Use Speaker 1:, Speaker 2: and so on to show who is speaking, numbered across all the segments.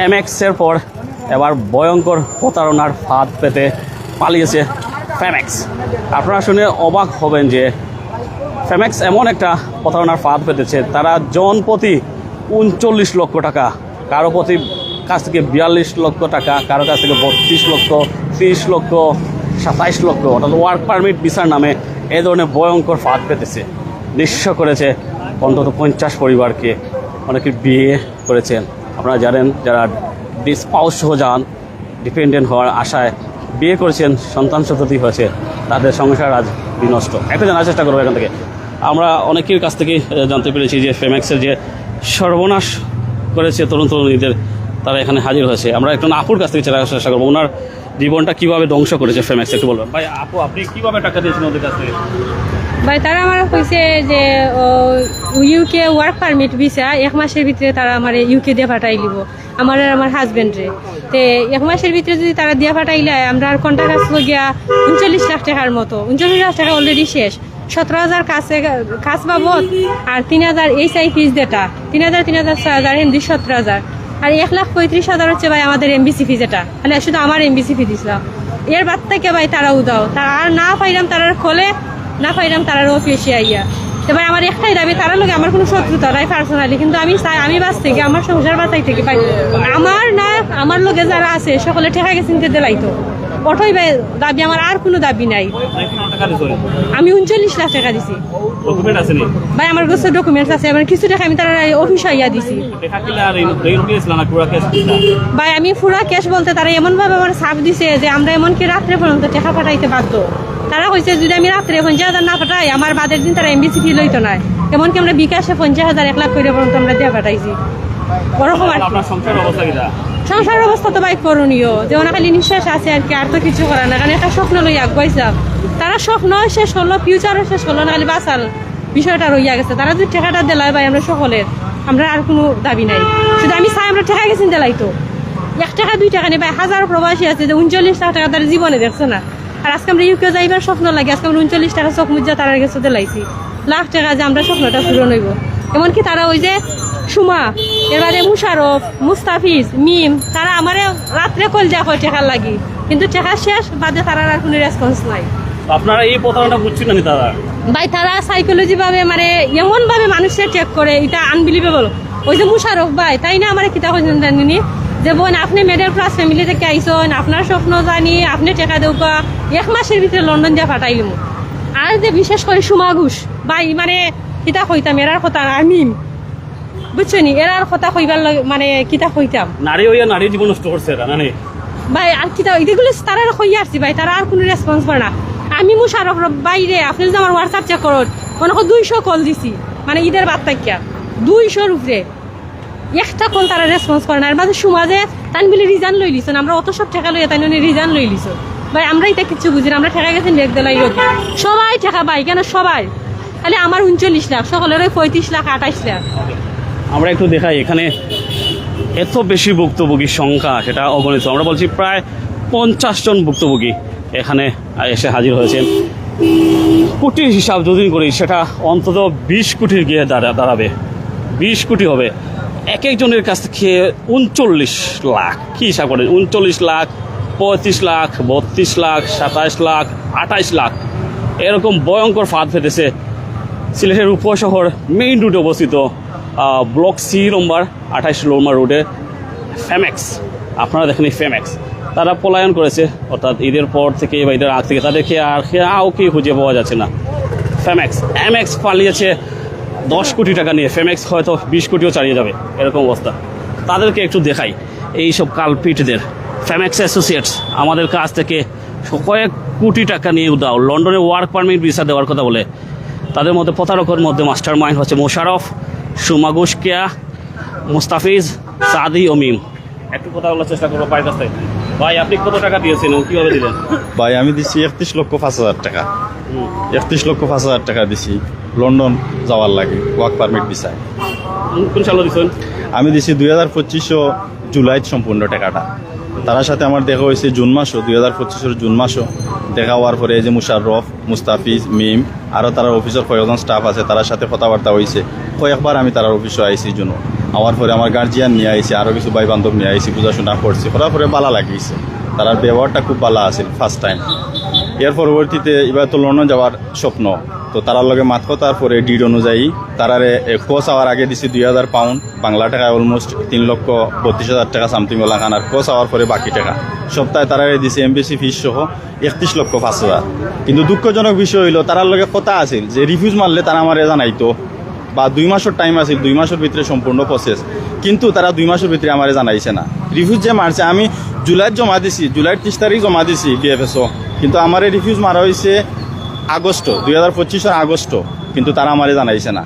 Speaker 1: এমএক্সের পর এবার ভয়ঙ্কর প্রতারণার ফাঁদ পেতে পালিয়েছে ফেমেক্স। আপনারা শুনে অবাক হবেন যে ফেমেক্স এমন একটা প্রতারণার ফাঁদ পেতেছে, তারা জন প্রতি ৩৯ লক্ষ টাকা, কারো প্রতি কাছ থেকে ৪২ লক্ষ টাকা, কারো কাছ থেকে ৩২ লক্ষ, ৩০ লক্ষ, ২৭ লক্ষ, অর্থাৎ ওয়ার্ক পারমিট ভিসার নামে এই ধরনের ভয়ঙ্কর ফাঁদ পেতেছে। নিঃস্ব করেছে অন্তত ৫০ পরিবারকে, অনেকে বিয়ে করেছেন। আপনারা জানেন যারা স্পাউস সহ যান, ডিপেন্ডেন্ট হওয়ার আশায় বিয়ে করেছেন, সন্তান সন্ততি হয়েছে, তাদের সংসার আজ বিনষ্ট। একটা জানার চেষ্টা করবো এখান থেকে। আমরা অনেকের কাছ থেকে জানতে পেরেছি যে ফেমেক্সের যে সর্বনাশ করেছে তরুণ তরুণীদের, তারা এখানে হাজির হয়েছে। আমরা একটু আপুর কাছ থেকে চেষ্টা করবো ওনার জীবনটা কীভাবে ধ্বংস করেছে ফেমেক্স, একটু বলবেন। ভাই আপু, আপনি কীভাবে টাকা দিয়েছেন ওদের কাছ থেকে?
Speaker 2: ভাই তারা আমার কইছে যে ইউকে ওয়ার্ক পারমিট ভিসা 1 মাসের ভিতরে তারা আমার ইউকে দিয়ে পাঠাই দিব, আমার আর আমার হাজবেন্ডরে। তো 1 মাসের ভিতরে যদি তারা দিয়ে পাঠাইলে আমরা আর কন্ট্রাক্ট আসবো গিয়া 39 লাখ টাকার মতো। 39 লাখ টাকা অলরেডি শেষ। 17,000 কাজ বাবদ আর 3,000 এইচআই ফিস যেটা 3,000 3,000 এমডি 17,000 আর 1,35,000 হচ্ছে ভাই আমাদের এমবিসি ফিস। এটা মানে শুধু আমার এমবিসি ফি দিছিলাম। এর বাদ থেকে ভাই তারা উদাও, তারা আর না পাইলাম তারার খোলে, না পাইলাম তারার অফিসে আইয়া। তো ভাই আমার একটাই দাবি, তারা লোক আমার কোনো শত্রুতা নাই পার্সোনালি, কিন্তু আমি চাই আমি বাঁচ থেকে আমার সংসার বাঁচাই থেকে পাই আমার না আমার লোকে যারা আছে সকলে ঠেকা গেছেন দিলাইতো ওটাই ভাই দাবি, আমার আর কোনো দাবি নাই। আমি 39 লাখ টাকা দিছি ভাই, আমার কাছে ডকুমেন্টস আছে, আমার কিছু টাকা আমি তারা অফিসে আইয়া দিছি ভাই। আমি পুরা ক্যাশ বলতে তারা এমন ভাবে আমার ছাপ দিছে যে আমরা এমনকি রাত্রে পর্যন্ত টাকা পাঠাইতে বাধ্য। তারা কইছে যদি আমি রাত্রে 50,000 না পাঠাই আমার বাদের দিন তারা এমবিসি ফি লইতো না, এমনকি আমরা বিকাশে 50,000 1 লাখ করে পর্যন্ত আমরা দিয়ে পাঠাইছি। ওরকম সংসার অবস্থা তো ভাই করণীয়, যে ওনা খালি নিঃশ্বাস আছে আর কি, আর তো কিছু করার না। কারণ একটা স্বপ্ন লই আগাইছিলাম, তারা স্বপ্ন শেষ হলো, ফিউচারও শেষ হলো না, খালি বাঁচাল বিষয়টা রইয়া গেছে। তারা যদি টাকাটা দেলায় ভাই আমরা সকলের, আমরা আর কোনো দাবি নাই। শুধু আমি চাই আমরা টাকা গেছেন দেলাইতো 1 টাকা 2 টাকা নেই ভাই। হাজার প্রবাসী আছে যে 39 লাখ টাকা তার জীবনে দেখছে না। আর আজকে আমরা ইউকে যাইবার স্বপ্ন লাগে, আজকে আমরা 39 টাকা চোখ মুজা তারা গেছে দেলাইছি লাখ টাকা যে আমরা স্বপ্নটা পূরণ হইব। এমনকি তারা ওই যে সুমা, এবারে মুশারফ, মুস্তাফিজ, মিম, তারা আমার রাত্রে কল যা হয় টাকা লাগি, কিন্তু টাকা শেষ বাদে তারা আর কোনো রেসপন্স নাই।
Speaker 1: আপনারা এই প্রতারণা বুঝছেন না তারা
Speaker 2: ভাই, তারা সাইকোলজি ভাবে মানে এমন ভাবে মানুষের চেক করে, এটা আনবিলিভেবল। ওই যে মুশারফ ভাই, তাই না আমার কিতা হয়েছেন জানিনি যে বোন আপনি মিডল ক্লাস ফ্যামিলি থেকে আইসন, আপনার স্বপ্ন জানি, আপনি টাকা দেওয়া 1 মাসের ভিতরে লন্ডন দিয়ে পাঠাইলাম। আর যে বিশেষ করে সুমা ঘোষ ভাই, মানে কিতা কইতাম এরার কথা, আমি বুঝছেন এরার কথা কইবার মানে কিতা কইতাম,
Speaker 1: নারী হইয়া নারী জীবন নষ্ট করছে এরা না
Speaker 2: ভাই। আর কিতা এগুলো তারা কইয়া আসছি ভাই, তারা আর কোনো রেসপন্স করে না। আমি মুশারফ বাইরে আপনি যদি আমার হোয়াটসঅ্যাপ চেক করুন, মনে করো 200 কল দিছি, মানে ঈদের বাদ থাকিয়া 200-র উপরে একটা কল তারা রেসপন্স করে না। আর মাঝে সমাজে তাই বলে রিজান লই লিছেন, আমরা অত সব টাকা লইয়া তাই রিজান লই লিছ ভাই। আমরা এটা কিছু বুঝি না, আমরা ঠেকা গেছেন লেখ দেলাই লোক সবাই ঠেকা ভাই, কেন সবাই খালি আমার 39 লাখ, সকলের ওই 35 লাখ 28 লাখ।
Speaker 1: আমরা একটু দেখাই এখানে এত বেশি ভুক্তভোগীর সংখ্যা সেটা অগণিত। আমরা বলছি প্রায় 50 জন ভুক্তভোগী এখানে এসে হাজির হয়েছেন। কোটির হিসাব যদি করি সেটা অন্তত 20 কোটির গিয়ে দাঁড়াবে, 20 কোটি হবে। এক একজনের কাছ থেকে 39 লাখ, কী হিসাব করেন? 39 লাখ, 35 লাখ, 32 লাখ, 27 লাখ, 28 লাখ, এরকম ভয়ঙ্কর ফাঁদ ফেটেছে সিলেটের উপশহর মেইন রুটে অবস্থিত ব্লক সি নম্বর 28 নম্বর রোডে ফেমেক্স। আপনারা দেখেন এই ফেমেক্স, তারা পলায়ন করেছে, অর্থাৎ ঈদের পর থেকে বা ঈদের আগ থেকে তাদেরকে আর কাউকে খুঁজে পাওয়া যাচ্ছে না। ফেমেক্স এমএক্স পালিয়েছে 10 কোটি টাকা নিয়ে, ফেমেক্স হয়তো 20 কোটিও চালিয়ে যাবে, এরকম অবস্থা। তাদেরকে একটু দেখাই এইসব কালপিটদের। ফেমেক্স অ্যাসোসিয়েটস আমাদের কাছ থেকে কয়েক কোটি টাকা নিয়ে উদাও লন্ডনে ওয়ার্ক পারমিট ভিসা দেওয়ার কথা বলে। তাদের মধ্যে প্রতারকের মধ্যে মাস্টার মাইন্ড হচ্ছে মোশারফ, সুমা ঘোষ, মুস্তাফিজ, সাদি ও মিম। একটু কথা বলার চেষ্টা করবো ভাইয়ের কাছ থেকে। ভাই, আপনি কত টাকা দিয়েছেন, কীভাবে দিলেন?
Speaker 3: ভাই, আমি দিছি 31,05,000 টাকা। 31,05,000 টাকা দিছি লন্ডন যাওয়ার লাগে ওয়ার্ক পারমিট ভিসায়।
Speaker 1: কোন সালে দিচ্ছেন?
Speaker 3: আমি দিছি 2025 জুলাই সম্পূর্ণ টাকাটা। তার সাথে আমার দেখা হয়েছে জুন মাসও, 2025 জুন মাসও দেখা হওয়ার পরে এই যে মুশারফ, মুস্তাফিজ, মিম আরও তার অফিসের কয়েকজন স্টাফ আছে, তার সাথে কথাবার্তা হয়েছে। কয়েকবার আমি তার অফিসে আইসি জন্য আমার পরে আমার গার্জিয়ান নিয়ে আইছে, আরও কিছু ভাই বান্ধব নিয়ে আইছি, পূজাশোনা করছি, করার পরে ভালো লাগিয়েছে। তার ব্যবহারটা খুব ভালো আছিল ফার্স্ট টাইম। এর পরবর্তীতে এবার তো লন্ডন যাওয়ার স্বপ্ন, তো তারার লগে মাত কথার পরে ডিড অনুযায়ী তারারে কোচ আওয়ার আগে দিছি 2000 পাউন্ড, বাংলা টাকায় অলমোস্ট 3,32,000 টাকা সামথিং ওলা খান। আর কোচ আওয়ার পরে বাকি টাকা সপ্তাহে তারারে দিছে এমবিসি ফিস সহ 31,05,000। কিন্তু দুঃখজনক বিষয় হইল তারার লগে কথা আছিল যে রিফিউজ মারলে তারা আমার জানাইতো, বা 2 মাসের টাইম আছিল, 2 মাসের ভিতরে সম্পূর্ণ প্রসেস, কিন্তু তারা 2 মাসের ভিতরে আমার জানাইছে না। রিফিউজ যে মারছে আমি জুলাইত জমা দিছি, জুলাইয়ের 30 তারিখ জমা দিছি বিএফএসও, কিন্তু আমার রিফিউজ মারা হয়েছে আগস্ট 2025 আগস্ট, কিন্তু তারা আমারে জানাইছে না।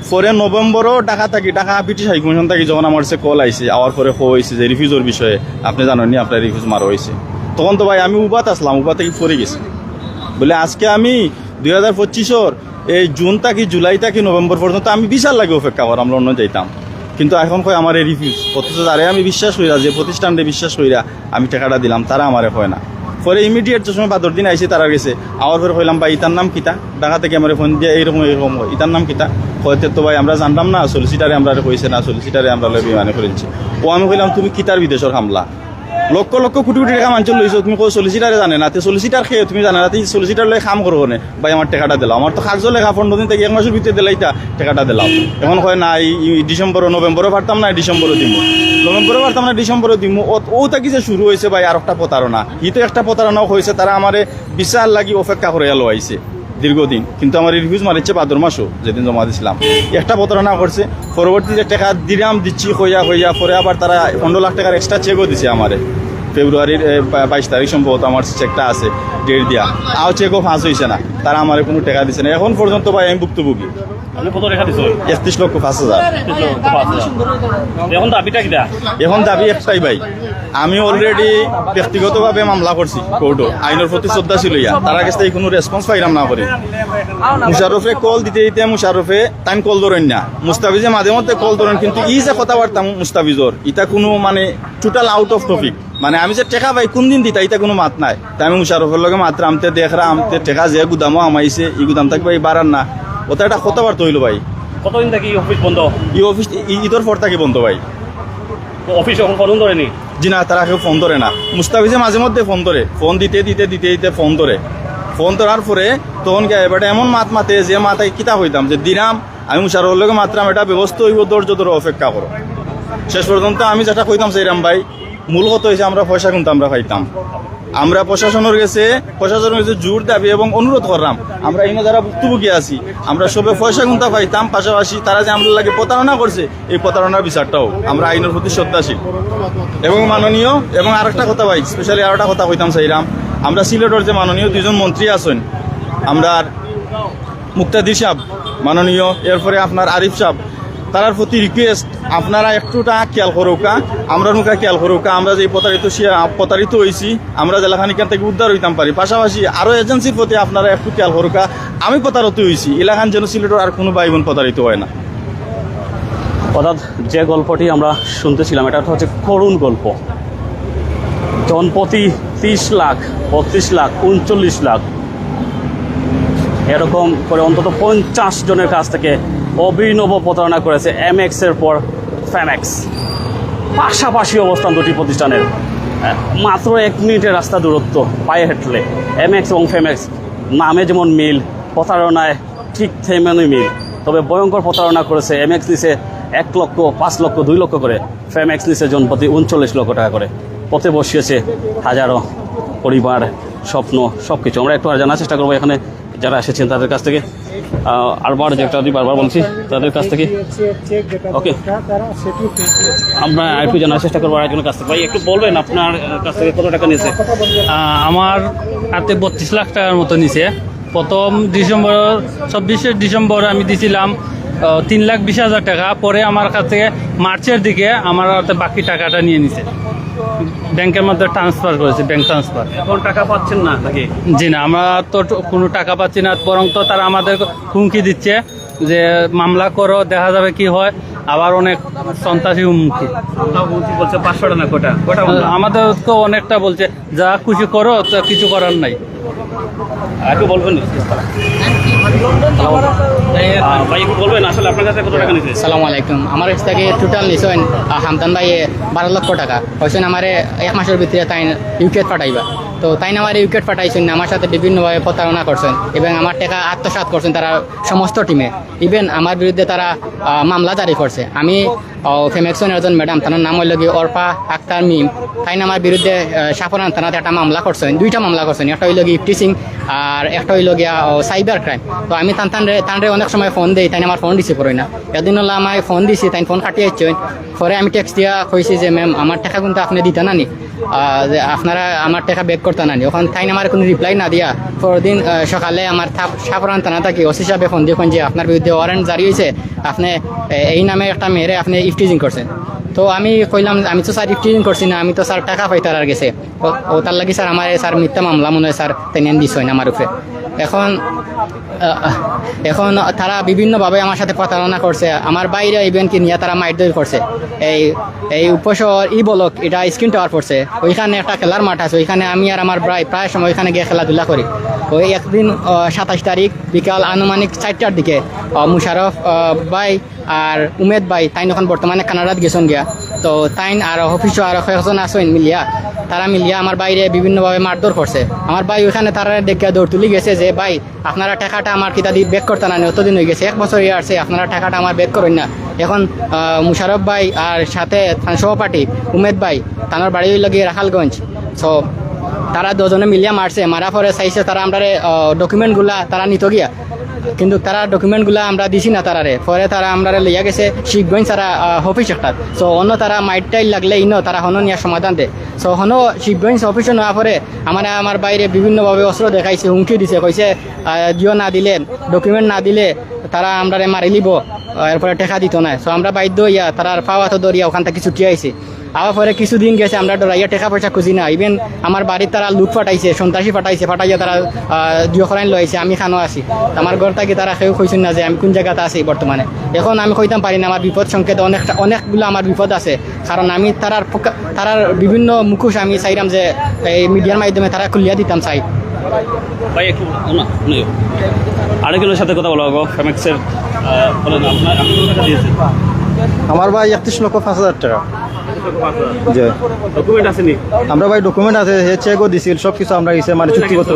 Speaker 3: পরে নভেম্বরও টাকা ব্রিটিশ হাইকমিশন থাকি যখন আমার সে কল আইছে, আওয়ার পরে হয়েছে যে রিফিউজের বিষয়ে আপনি জানেননি আপনার রিফিউজ মারা হয়েছে। তখন তো ভাই আমি উবাত আসলাম, উবা থেকে পরে গেছি বলে আজকে আমি 2025 এই জুন থাকি জুলাই থাকি নভেম্বর পর্যন্ত আমি বিশাল লাগে অপেক্ষা করাম, লন্ডন যাইতাম, কিন্তু এখন কয় আমার এই রিফিউজ। অথচ যারে আমি বিশ্বাস কইরা, যে প্রতিষ্ঠানটা বিশ্বাস কইরা আমি টাকাটা দিলাম, তারা আমারে হয় না। পরে ইমিডিয়েট যে সময় 12 দিন আইসে তারা গেছে, আওয়ার পরে কইলাম ভাই ইতার নাম কিতা, ঢাকা থেকে আমার ফোন দিয়ে এইরকম হয়, ইতার নাম কিতা, হয়তো তো ভাই আমরা জানতাম না, সলিসিটারে আমরা কইছে না, সলিসিটারে আমরা বিমানে করেছি। ও আমি কইলাম তুমি কিতার বিদেশের হামলা, লক্ষ লক্ষ কোটি কোটি টাকা মানুষ লইছো, তুমি কই সলিসিটারে জানে না, তে সলিসিটার খেয়ে তুমি জানে না, সলিসিটার লয়ে কাম করবো না, ভাই আমার টাকাটা দিলাম, আমার তো কাগজ লেখা 15 দিন থেকে 1 মাসের ভিতরে দিলাইতা টাকাটা দিলাম। এখন কয় না এই ডিসেম্বর নভেম্বরও পারতাম না, ডিসেম্বরও দিব, নভেম্বরও পারতাম না, ডিসেম্বরও দিব। ও তাকি যে শুরু হয়েছে ভাই আর একটা প্রতারণা, ই তো একটা প্রতারণাও হয়েছে, তারা আমারে বিশাল লাগি অপেক্ষা করে এলো আইছে দীর্ঘদিন, কিন্তু আমার রিভিউজ মারিচ্ছে ভাদ্র মাসও যেদিন জমা দিয়েছিলাম, একটা প্রতারণা করছে। পরবর্তীতে টাকা দিলাম দিচ্ছি হইয়া পরে আবার তারা 15 লাখ টাকার এক্সট্রা চেকও দিছে আমারে, ফেব্রুয়ারির 22 তারিখ সম্ভবত আমার চেকটা আছে ডেট দিয়া, আও চেকও ফাঁস হয়েছে না, তারা আমার কোনো টাকা দিচ্ছে না। এখন পর্যন্ত ভাই আমি ভুক্তভোগী।
Speaker 1: আপনি কত রেখা দিচ্ছেন?
Speaker 3: 31,05,000।
Speaker 1: এখন দাবিটা কিটা?
Speaker 3: এখন দাবি একটাই ভাই, আমি অলরেডি ব্যক্তিগতভাবে মামলা করছি কোর্টও, আইনের প্রতি শ্রদ্ধা ছিল ইয়া, তারা কাছ থেকে কোনো রেসপন্স পাইলাম না করে। মুশারফে কল দিতে মুশারফে টাইম কল ধরেন না, মুস্তাফিজে মাঝে মধ্যে কল ধরেন, কিন্তু ই যে কথাবার্তা মুস্তাফিজর ইটা কোনো মানে টোটাল আউট অফ টপিক, মানে আমি যে টেকা ভাই কোন দিন দিতা এটা কোনো মাত নাই। তাই আমি মুশারফের লগে মাত্র আমতে দেখরা আমতে টেকা যে গুদামও আমাইছে এই গুদাম থাকবে ভাই বাড়ার না, ওটা একটা কথাবার্তা হইলো ভাই।
Speaker 1: কতদিন থাকি অফিস বন্ধ?
Speaker 3: এই অফিস ঈদের পর থাকি বন্ধ ভাই।
Speaker 1: অফিস এখন ফোন ধরেনি?
Speaker 3: জি না, তারা কেউ ফোন ধরে না। মুস্তাফিজে মাঝে মধ্যে ফোন ধরে, ফোন দিতে ফোন ধরে, ফোন ধরার পরে তখন কে এবার এমন মাতে যে মাথায় কিতা হইতাম যে দিনাম আমি মুশারফের লগে মাত্রাম এটা ব্যবস্থা হইব, ধৈর্য ধরে অপেক্ষা করো। শেষ পর্যন্ত আমি যেটা কইতাম সেইরাম ভাই, মূল কথা হয়েছে আমরা পয়সা কিন্তু আমরা পাইতাম, আমরা প্রশাসনের কাছে জোর দাবি এবং অনুরোধ করলাম, আমরা এখানে যারা ভুক্তভোগী আছি আমরা সবে পয়সা গুনতা পাইতাম, পাশাপাশি তারা যে আমাদের লাগে প্রতারণা করছে এই প্রতারণার বিচারটাও আমরা আইনের প্রতি শ্রদ্ধাশীল এবং মাননীয়। এবং আরেকটা কথা ভাই, স্পেশালি আরেকটা কথা কইতাম চাইলাম, আমরা সিলেটের যে মাননীয় 2জন মন্ত্রী আছেন, আমরা মুক্তাদির সাহেব মাননীয়, এরপরে আপনার আরিফ সাহেব, তার প্রতি রিকোয়েস্ট আপনারা একটুটা খেয়াল করুকা, আমরা নুকা খেয়াল করুকা, আমরা যে প্রতারিত হয়েছি আমরা জেলাখান এখান থেকে উদ্ধার হইতাম পারি, পাশাপাশি আরও এজেন্সির প্রতি আপনারা একটু খেয়াল করুকা, আমি প্রতারিত হয়েছি, এলাকান যেন সিলেটের আর কোনো ভাই বোন প্রতারিত হয় না।
Speaker 1: অর্থাৎ যে গল্পটি আমরা শুনতেছিলাম এটা হচ্ছে করুণ গল্প। জনপ্রতি 30 লাখ, 32 লাখ, 39 লাখ এরকম করে অন্তত 50 জনের কাছ থেকে অভিনব প্রতারণা করেছে এমএক্স এর পর ফেমেক্স। পাশাপাশি অবস্থান দুটি প্রতিষ্ঠানের, মাত্র 1 মিনিটের রাস্তা দূরত্ব পায়ে হেঁটলে। এমএক্স এবং ফেমেক্স নামে যেমন মিল, প্রতারণায় ঠিক তেমনই মিল, তবে ভয়ঙ্কর প্রতারণা করেছে। এমএক্স নিছে 1 লক্ষ, 5 লক্ষ, 2 লক্ষ করে, ফেমেক্স নিছে জনপ্রতি 39 লক্ষ টাকা করে। পথে বসিয়েছে হাজারো পরিবার, স্বপ্ন, সব কিছু। আমরা একটু আর জানার চেষ্টা করবো এখানে যারা এসেছেন তাদের কাছ থেকে, আরবার যেটা বারবার বলছি তাদের কাছ থেকে। ওকে, আমরা একটু জানার চেষ্টা করবো আরেকজনের কাছ থেকে। ভাই একটু বলবেন আপনার কাছ থেকে কত টাকা নিয়েছে?
Speaker 4: আমার হাতে 32 লাখ টাকার মতো নিছে। প্রথম 24 ডিসেম্বর আমি দিছিলাম 3,20,000 টাকা, পরে আমার কাছ থেকে মার্চের দিকে আমার হাতে বাকি টাকাটা নিয়ে নিছে, ব্যাংকের মধ্যে ট্রান্সফার করেছে, ব্যাংক ট্রান্সফার।
Speaker 1: এখন টাকা পাচ্ছেন না নাকি?
Speaker 4: জি না, আমরা তো কোনো টাকা পাচ্ছি না, বরং তো তারা আমাদের হুমকি দিচ্ছে যে মামলা করো, দেখা যাবে কি হয়। আবার অনেক সন্ত্রাসী হুমকি
Speaker 1: বলছে 500 টাকা কোটা
Speaker 4: আমাদের তো অনেকটা বলছে যা খুশি করো, তো কিছু করার নাই।
Speaker 1: একটু বলবেন ভাই, একটু বলবেন আসলে আপনার কাছে কত টাকা নিচ্ছে?
Speaker 5: সালামু আলাইকুম। আমার কাছ থেকে টোটাল নিছেন হামদান ভাই 12 লক্ষ টাকা হয়েছেন আমার এক মাসের ভিতরে তাই ইউকেট পাঠাইবা। তো তাই আমার ইউকেট পাঠাইছেন, আমার সাথে বিভিন্নভাবে প্রতারণা করছেন এবং আমার টাকা আত্মসাৎ করছেন তারা সমস্ত টিমে। ইভেন আমার বিরুদ্ধে তারা মামলা জারি করছে। আমি ফেমেক্সনের একজন ম্যাডাম, তার নাম হইল গিয়ে অর্পা আক্তার মিম, তাই আমার বিরুদ্ধে সাফরান থানাতে একটা মামলা করছেন, 2টা মামলা করছেন। একটা হইল গিয়ে ইফটিসিং আর একটা হইল গিয়া সাইবার ক্রাইম। তো আমি তানরে অনেক সময় ফোন দিই, তাই আমার ফোন রিসিভ করি না। একদিন হলো আমি ফোন দিছি, তাই ফোন কাটিয়ে আসছেন। পরে আমি টেক্সট দিয়া কইছি যে ম্যাম আমার টাকা কিন্তু আপনি দিতে নানি, যে আপনারা আমার টাকা ব্যাক করতে নানি। ওখান তাই আমার কোনো রিপ্লাই না দিয়া পরদিন সকালে আমার সাফরান থানা থাকি ওসি সাহেবে ফোন দিয়ে যে আপনার বিরুদ্ধে ওয়ারেন্ট জারি হয়েছে, আপনি এই নামে একটা মেয়েরে আপনি ইফটিজিং করছেন। তো আমি কইলাম আমি তো স্যার ইফটিজিং করছি না, আমি তো স্যার টাকা পাইতার আর গেছে। ও তার লাগি স্যার আমার স্যার মিথ্যা মামলা মনে হয় স্যার তাই নেন দিস হয় না আমার উপরে। এখন তারা বিভিন্নভাবে আমার সাথে প্রতারণা করছে। আমার বাইরে ইভেন্টকে নিয়ে তারা মাইটদৌড় করছে। এই উপশহর বলক এটা স্ক্রিন টাওয়ার পড়ছে, ওইখানে একটা খেলার মাঠ আছে, ওইখানে আমি আর আমার প্রায় সময় ওইখানে গিয়ে খেলাধুলা করি। ওই একদিন 27 তারিখ বিকাল আনুমানিক 4টার দিকে মুশারফ ভাই আর উমেদ ভাই তাই এখন বর্তমানে কানাডাত গেছেন গিয়া। তো তাইন আর অফিসও আর কয়েকজন আসেন মিলিয়া, তারা মিলিয়া আমার বাইরে বিভিন্নভাবে মারধর করছে। আমার ভাই ওইখানে তারা দেখে দৌড় তুলি গেছে যে ভাই আপনারা টাকাটা আমার কিতা দিয়ে ব্যাক করতে না, অতদিন হয়ে গেছে 1 বছর আসছে, আপনারা টাকাটা আমার ব্যাক করেন না। এখন মুশারফ ভাই আর সাথে সহপাঠী উমেদ ভাই তার বাড়ি লাগিয়ে রাখালগঞ্জ। সো তারা দুজনে মিলিয়া মারছে, মারা পরে চাইছে তারা আমরা ডকুমেন্টগুলা তারা নিত গিয়া, কিন্তু তারা ডকুমেন্টগুলা আমরা দিছি না তারারে। পরে তারা আমরা লইয়া গেছে শিখগঞ্জ তারা অফিস একটা। সো অন্য তারা মাইটাইল লাগলে তারা হনো নিয়ে সমাধান দেয়। সো হনো শিখগঞ্জ অফিসে নেওয়া পরে আমার বাইরে বিভিন্নভাবে অস্ত্র দেখাইছে, হুমকি দিছে, কইছে জিও না দিলে ডকুমেন্ট না দিলে তারা আমরা মারি লিব, এরপরে টাকা দিত না। সো আমরা বাধ্য হইয়া তারা পাওয়া তো দরিয়া ওখান থেকে ছুটি আইছে। আবার পরে কিছুদিন গেছে আমরা ডরাইয়া টাকা পয়সা খুঁজি না। ইভেন আমার বাড়ির তারা লুট ফাটাইছে, সন্ত্রাসী ফাটাইয়া তারা জিও খরাইন লইছে, আমি খানো আছি। আমার ঘর থেকে তারা কেউ কইছেন না যে আমি কোন জায়গাতে আছি বর্তমানে। এখন আমি কইতাম পারি না, আমার বিপদ সংকেত অনেকগুলো আমার বিপদ আছে। কারণ আমি তারার বিভিন্ন মুখোশ আমি চাইলাম যে এই মিডিয়ার মাধ্যমে তারা খুলিয়া দিতাম চাই।
Speaker 1: ভাই একটু আরেকজনের সাথে কথা বলা ফেমেক্সের বলেন আপনার, আপনি কত টাকা দিয়েছেন?
Speaker 6: আমার ভাই 31,05,000 টাকা। জি,
Speaker 1: ডকুমেন্ট আসেনি?
Speaker 6: আমরা ভাই ডকুমেন্ট আছে, চেকও দিছিল, সব কিছু আমরা গেছে মানে চুক্তিপত্র।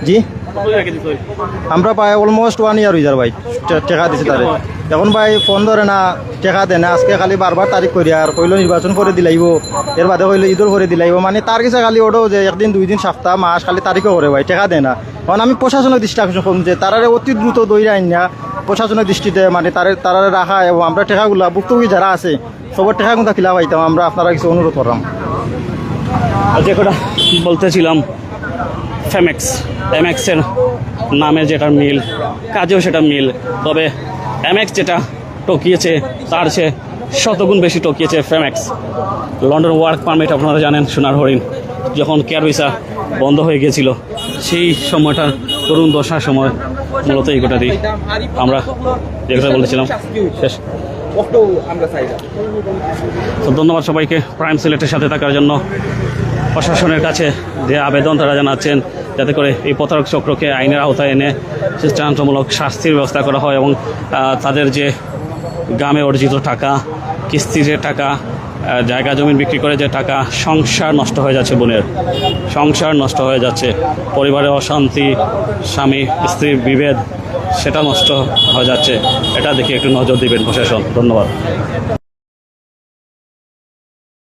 Speaker 6: জি, আমরা প্রায় অলমোস্ট 1 ইয়ার হয়ে যার ভাই টাকা দিছি তারে। এখন ভাই ফোন ধরে না, টাকা দেয় না। আজকে খালি বারবার তারিখ করি আর কইল নির্বাচন করে দিলাইব, এর বাদে কইল ঈদর করে দিলাইব। মানে তার কাছে খালি ওটাও যে 1 দিন 2 দিন সপ্তাহ মাস খালি তারিখও করে ভাই, টাকা দেয় না। কারণ আমি প্রশাসনিক দৃষ্টি আকর্ষণ করুন যে তারারে অতি দ্রুত দইরা আইন না প্রশাসনিক দৃষ্টিতে মানে তারারে রাখা, এবং আমরা টাকাগুলা ভুক্তভোগী যারা আছে সবার টাকা কিন্তু খিলা পাইতাম। আমরা আপনারা কিছু অনুরোধ করলাম।
Speaker 1: যে কথা বলতেছিলাম এমএক্সের নামে যেটা মিল, কাজেও সেটা মিল। তবে এমএক্স যেটা টকিয়েছে তার সে শতগুণ বেশি টকিয়েছে ফেমেক্স। লন্ডন ওয়ার্ক পারমিট আপনারা জানেন, সোনার হরিণ যখন কেয়ার ভিসা বন্ধ হয়ে গিয়েছিল সেই সময়টার করুণ দশার সময় মূলত এই গোটা দিই আমরা যে কথা বলেছিলাম শেষ। তো ধন্যবাদ সবাইকে প্রাইম সিলেটের সাথে থাকার জন্য। প্রশাসনের কাছে যে আবেদন তারা জানাচ্ছেন যাতে করে এই প্রতারক চক্রকে আইনের আওতায় এনে দৃষ্টান্তমূলক শাস্তির ব্যবস্থা করা হয়, এবং তাদের যে গ্রামে অর্জিত টাকা, কিস্তির যে টাকা, জায়গা জমিন বিক্রি করে যে টাকা, সংসার নষ্ট হয়ে যাচ্ছে, বোনের সংসার নষ্ট হয়ে যাচ্ছে, পরিবারের অশান্তি, স্বামী স্ত্রীর বিভেদ সেটা নষ্ট হয়ে যাচ্ছে। এটা দেখে একটু নজর দিবেন প্রশাসন। ধন্যবাদ।